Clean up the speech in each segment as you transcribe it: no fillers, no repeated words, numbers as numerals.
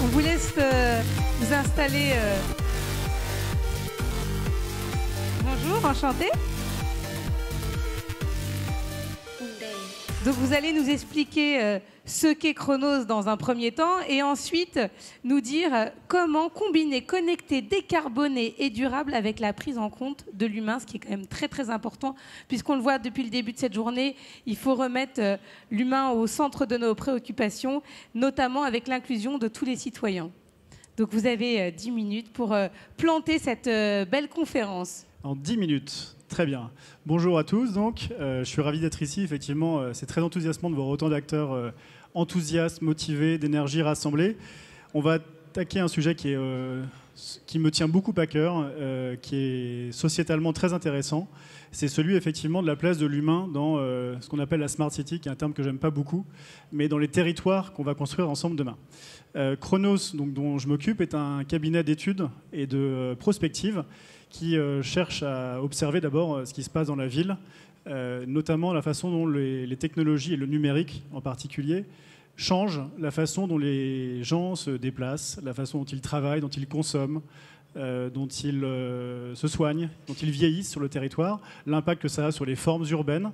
On vous laisse vous installer. Bonjour, enchanté. Donc vous allez nous expliquer ce qu'est Chronos dans un premier temps et ensuite nous dire comment combiner, connecter, décarboner et durable avec la prise en compte de l'humain, ce qui est quand même très très important puisqu'on le voit depuis le début de cette journée, il faut remettre l'humain au centre de nos préoccupations, notamment avec l'inclusion de tous les citoyens. Donc vous avez 10 minutes pour planter cette belle conférence. En 10 minutes. Très bien. Bonjour à tous. Donc, je suis ravi d'être ici. Effectivement, c'est très enthousiasmant de voir autant d'acteurs enthousiastes, motivés, d'énergie rassemblés. On va attaquer un sujet qui me tient beaucoup à cœur, qui est sociétalement très intéressant. C'est celui effectivement de la place de l'humain dans ce qu'on appelle la Smart City, qui est un terme que j'aime pas beaucoup, mais dans les territoires qu'on va construire ensemble demain. Chronos, donc, dont je m'occupe, est un cabinet d'études et de prospective qui cherche à observer d'abord ce qui se passe dans la ville, notamment la façon dont les technologies et le numérique en particulier changent la façon dont les gens se déplacent, la façon dont ils travaillent, dont ils consomment, dont ils se soignent, dont ils vieillissent sur le territoire, l'impact que ça a sur les formes urbaines.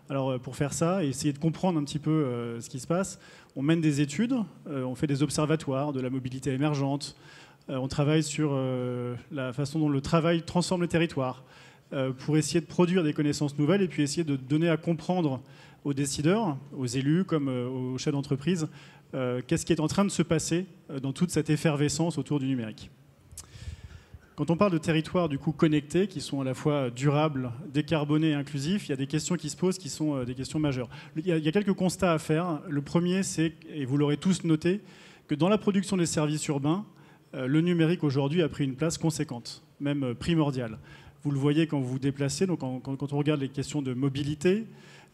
Alors pour faire ça et essayer de comprendre un petit peu ce qui se passe, on mène des études, on fait des observatoires de la mobilité émergente, on travaille sur la façon dont le travail transforme le territoire pour essayer de produire des connaissances nouvelles et puis essayer de donner à comprendre aux décideurs, aux élus comme aux chefs d'entreprise, qu'est-ce qui est en train de se passer dans toute cette effervescence autour du numérique. Quand on parle de territoires du coup connectés, qui sont à la fois durables, décarbonés et inclusifs, il y a des questions qui se posent qui sont des questions majeures. Il y a quelques constats à faire. Le premier, c'est, et vous l'aurez tous noté, que dans la production des services urbains, le numérique aujourd'hui a pris une place conséquente, même primordiale. Vous le voyez quand vous vous déplacez, donc quand on regarde les questions de mobilité,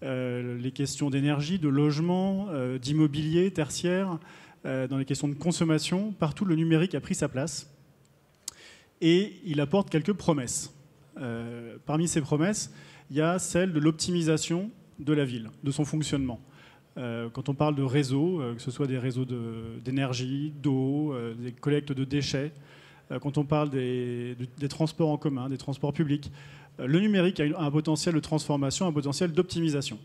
les questions d'énergie, de logement, d'immobilier tertiaire, dans les questions de consommation, partout le numérique a pris sa place et il apporte quelques promesses. Parmi ces promesses, il y a celle de l'optimisation de la ville, de son fonctionnement. Quand on parle de réseaux, que ce soit des réseaux d'énergie, d'eau, des collectes de déchets, quand on parle des transports en commun, des transports publics, le numérique a un potentiel de transformation, un potentiel d'optimisation.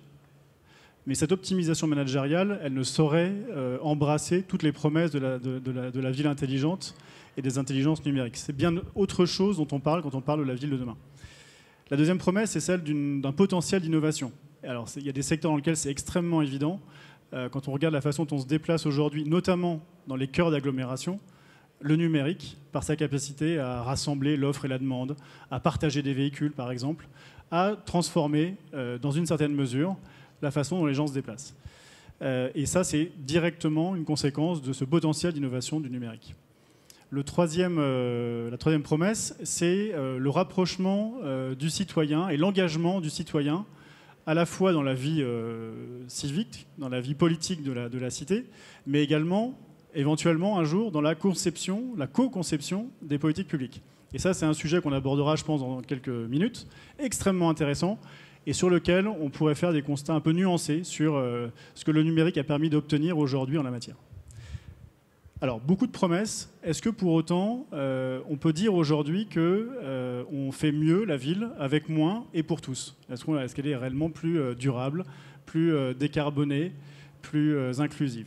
Mais cette optimisation managériale, elle ne saurait embrasser toutes les promesses de la ville intelligente et des intelligences numériques. C'est bien autre chose dont on parle quand on parle de la ville de demain. La deuxième promesse, c'est celle d'un potentiel d'innovation. Alors, il y a des secteurs dans lesquels c'est extrêmement évident. Quand on regarde la façon dont on se déplace aujourd'hui, notamment dans les cœurs d'agglomération, le numérique, par sa capacité à rassembler l'offre et la demande, à partager des véhicules, par exemple, a transformé, dans une certaine mesure, la façon dont les gens se déplacent. Et ça, c'est directement une conséquence de ce potentiel d'innovation du numérique. La troisième promesse, c'est le rapprochement du citoyen et l'engagement du citoyen à la fois dans la vie civique, dans la vie politique de la cité, mais également, éventuellement, un jour, dans la co-conception des politiques publiques. Et ça, c'est un sujet qu'on abordera, je pense, dans quelques minutes, extrêmement intéressant, et sur lequel on pourrait faire des constats un peu nuancés sur ce que le numérique a permis d'obtenir aujourd'hui en la matière. Alors, beaucoup de promesses. Est-ce que pour autant, on peut dire aujourd'hui qu'on fait mieux la ville avec moins et pour tous? Est-ce qu'elle est réellement plus durable, plus décarbonée, plus inclusive?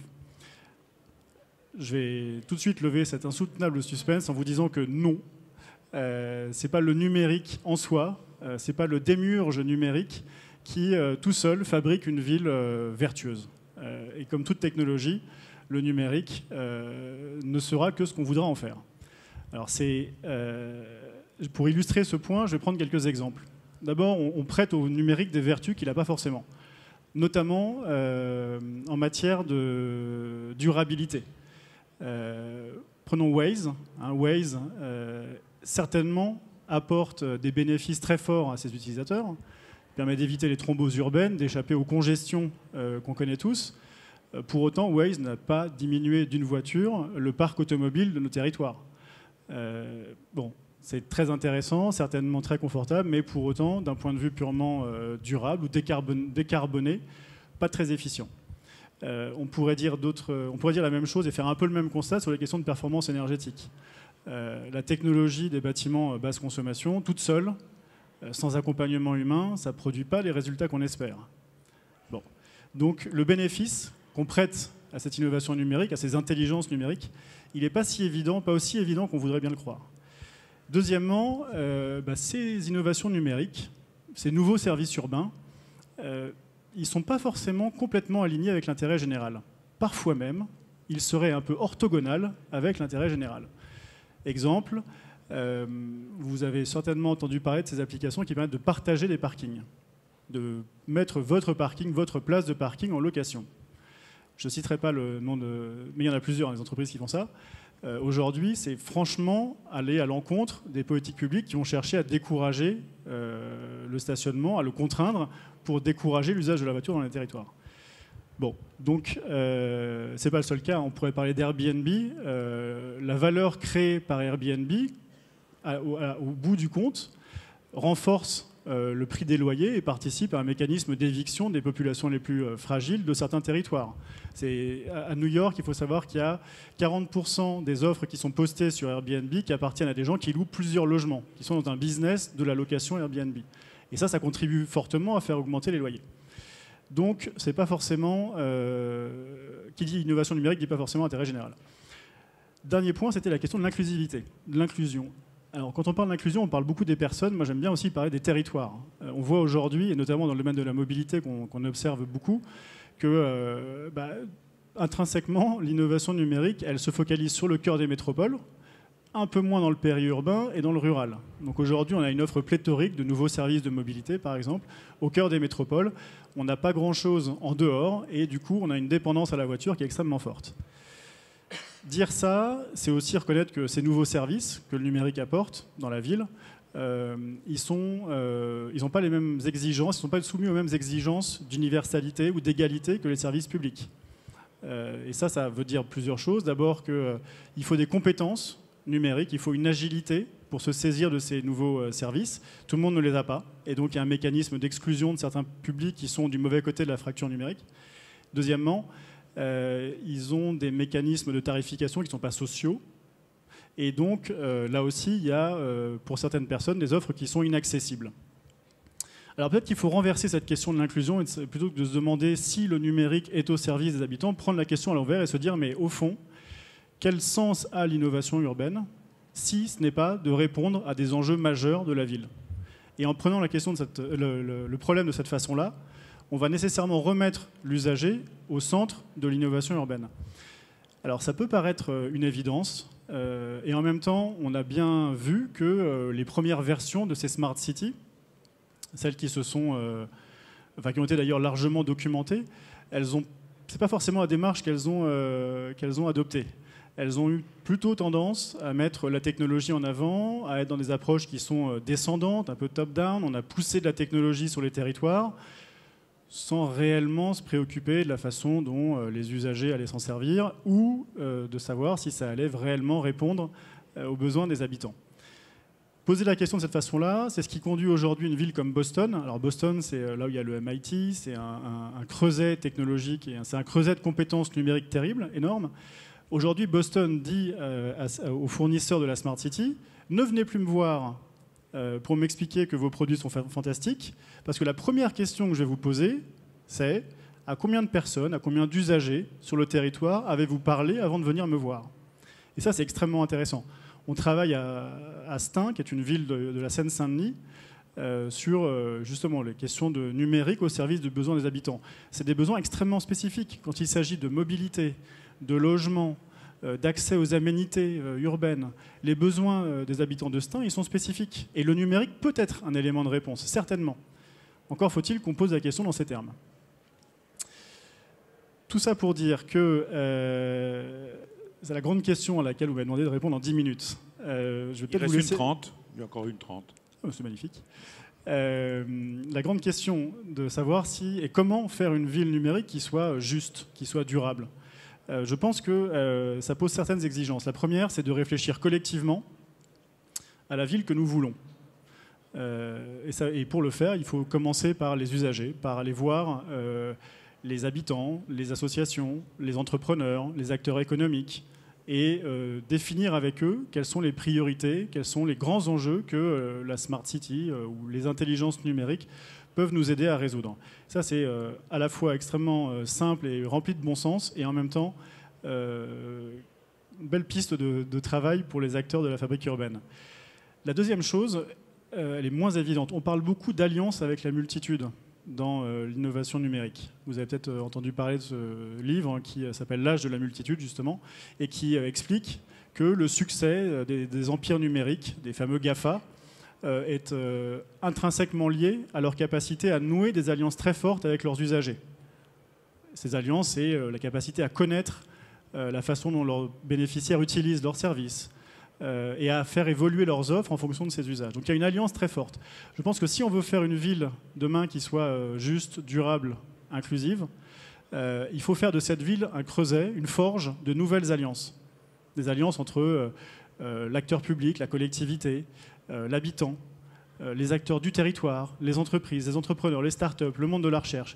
Je vais tout de suite lever cet insoutenable suspense en vous disant que non. Ce n'est pas le numérique en soi, ce n'est pas le démiurge numérique qui, tout seul, fabrique une ville vertueuse. Et comme toute technologie, le numérique ne sera que ce qu'on voudra en faire. Alors pour illustrer ce point, je vais prendre quelques exemples. D'abord, on prête au numérique des vertus qu'il n'a pas forcément, notamment en matière de durabilité. Prenons Waze. Waze, certainement, apporte des bénéfices très forts à ses utilisateurs, permet d'éviter les thromboses urbaines, d'échapper aux congestions qu'on connaît tous. Pour autant, Waze n'a pas diminué d'une voiture le parc automobile de nos territoires. Bon, c'est très intéressant, certainement très confortable, mais pour autant, d'un point de vue purement durable ou décarboné, pas très efficient. On pourrait dire la même chose et faire un peu le même constat sur les questions de performance énergétique. La technologie des bâtiments basse consommation, toute seule, sans accompagnement humain, ça ne produit pas les résultats qu'on espère. Bon. Donc le bénéfice qu'on prête à cette innovation numérique, à ces intelligences numériques, il n'est pas aussi évident qu'on voudrait bien le croire. Deuxièmement, ces innovations numériques, ces nouveaux services urbains, ils ne sont pas forcément complètement alignés avec l'intérêt général. Parfois même, ils seraient un peu orthogonales avec l'intérêt général. Exemple, vous avez certainement entendu parler de ces applications qui permettent de partager les parkings, de mettre votre parking, votre place de parking en location. Je ne citerai pas le nom mais il y en a plusieurs, des entreprises qui font ça. Aujourd'hui, c'est franchement aller à l'encontre des politiques publiques qui vont chercher à décourager le stationnement, à le contraindre pour décourager l'usage de la voiture dans les territoires. Bon, donc c'est pas le seul cas. On pourrait parler d'Airbnb. La valeur créée par Airbnb, au bout du compte, renforce le prix des loyers et participe à un mécanisme d'éviction des populations les plus fragiles de certains territoires. À New York, il faut savoir qu'il y a 40% des offres qui sont postées sur Airbnb qui appartiennent à des gens qui louent plusieurs logements, qui sont dans un business de la location Airbnb. Et ça contribue fortement à faire augmenter les loyers. Donc, c'est pas forcément... qui dit innovation numérique ne dit pas forcément intérêt général. Dernier point, c'était la question de l'inclusivité, de l'inclusion. Alors, quand on parle d'inclusion, on parle beaucoup des personnes. Moi, j'aime bien aussi parler des territoires. On voit aujourd'hui, et notamment dans le domaine de la mobilité qu'on observe beaucoup, que intrinsèquement, l'innovation numérique, elle se focalise sur le cœur des métropoles, un peu moins dans le périurbain et dans le rural. Donc aujourd'hui, on a une offre pléthorique de nouveaux services de mobilité, par exemple, au cœur des métropoles. On n'a pas grand-chose en dehors, et du coup, on a une dépendance à la voiture qui est extrêmement forte. Dire ça, c'est aussi reconnaître que ces nouveaux services que le numérique apporte dans la ville, ils n'ont pas les mêmes exigences, ils ne sont pas soumis aux mêmes exigences d'universalité ou d'égalité que les services publics. Et ça veut dire plusieurs choses. D'abord qu'il faut des compétences numériques, il faut une agilité pour se saisir de ces nouveaux services. Tout le monde ne les a pas. Et donc il y a un mécanisme d'exclusion de certains publics qui sont du mauvais côté de la fracture numérique. Deuxièmement, ils ont des mécanismes de tarification qui ne sont pas sociaux. Et donc, là aussi, il y a, pour certaines personnes, des offres qui sont inaccessibles. Alors peut-être qu'il faut renverser cette question de l'inclusion, et plutôt que de se demander si le numérique est au service des habitants, prendre la question à l'envers et se dire, mais au fond, quel sens a l'innovation urbaine si ce n'est pas de répondre à des enjeux majeurs de la ville? Et en prenant la question le problème de cette façon-là, on va nécessairement remettre l'usager au centre de l'innovation urbaine. Alors ça peut paraître une évidence, et en même temps, on a bien vu que les premières versions de ces smart cities, celles qui qui ont été d'ailleurs largement documentées, c'est pas forcément la démarche qu'elles ont adoptée. Elles ont eu plutôt tendance à mettre la technologie en avant, à être dans des approches qui sont descendantes, un peu top-down. On a poussé de la technologie sur les territoires sans réellement se préoccuper de la façon dont les usagers allaient s'en servir ou de savoir si ça allait réellement répondre aux besoins des habitants. Poser la question de cette façon-là, c'est ce qui conduit aujourd'hui une ville comme Boston. Alors Boston, c'est là où il y a le MIT, c'est un creuset technologique, c'est un creuset de compétences numériques terrible, énorme. Aujourd'hui, Boston dit aux fournisseurs de la Smart City, ne venez plus me voir pour m'expliquer que vos produits sont fantastiques, parce que la première question que je vais vous poser, c'est à combien de personnes, à combien d'usagers sur le territoire avez-vous parlé avant de venir me voir? Et ça, c'est extrêmement intéressant. On travaille à Stein, qui est une ville de la Seine-Saint-Denis, sur justement les questions de numérique au service des besoins des habitants. C'est des besoins extrêmement spécifiques. Quand il s'agit de mobilité, de logement, d'accès aux aménités urbaines, les besoins des habitants de Stein, ils sont spécifiques. Et le numérique peut être un élément de réponse, certainement. Encore faut-il qu'on pose la question dans ces termes. Tout ça pour dire que c'est la grande question à laquelle vous m'avez demandé de répondre en 10 minutes. Je vais peut-être vous laisser... une 30. Il y a encore une 30. Oh, c'est magnifique. La grande question de savoir si et comment faire une ville numérique qui soit juste, qui soit durable. Je pense que ça pose certaines exigences. La première, c'est de réfléchir collectivement à la ville que nous voulons. Et pour le faire, il faut commencer par les usagers, par aller voir les habitants, les associations, les entrepreneurs, les acteurs économiques, et définir avec eux quelles sont les priorités, quels sont les grands enjeux que la Smart City ou les intelligences numériques peuvent nous aider à résoudre. Ça, c'est à la fois extrêmement simple et rempli de bon sens, et en même temps, une belle piste de travail pour les acteurs de la fabrique urbaine. La deuxième chose, elle est moins évidente. On parle beaucoup d'alliance avec la multitude dans l'innovation numérique. Vous avez peut-être entendu parler de ce livre qui s'appelle L'âge de la multitude, justement, et qui explique que le succès des empires numériques, des fameux GAFA, est intrinsèquement lié à leur capacité à nouer des alliances très fortes avec leurs usagers. Ces alliances, c'est la capacité à connaître la façon dont leurs bénéficiaires utilisent leurs services, et à faire évoluer leurs offres en fonction de ces usages. Donc il y a une alliance très forte. Je pense que si on veut faire une ville demain qui soit juste, durable, inclusive, il faut faire de cette ville un creuset, une forge de nouvelles alliances. Des alliances entre l'acteur public, la collectivité, l'habitant, les acteurs du territoire, les entreprises, les entrepreneurs, les start-up, le monde de la recherche.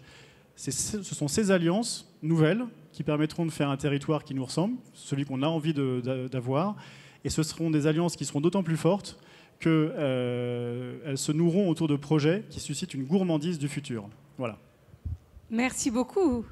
Ce sont ces alliances nouvelles qui permettront de faire un territoire qui nous ressemble, celui qu'on a envie d'avoir. Et ce seront des alliances qui seront d'autant plus fortes qu'elles se nourront autour de projets qui suscitent une gourmandise du futur. Voilà. Merci beaucoup.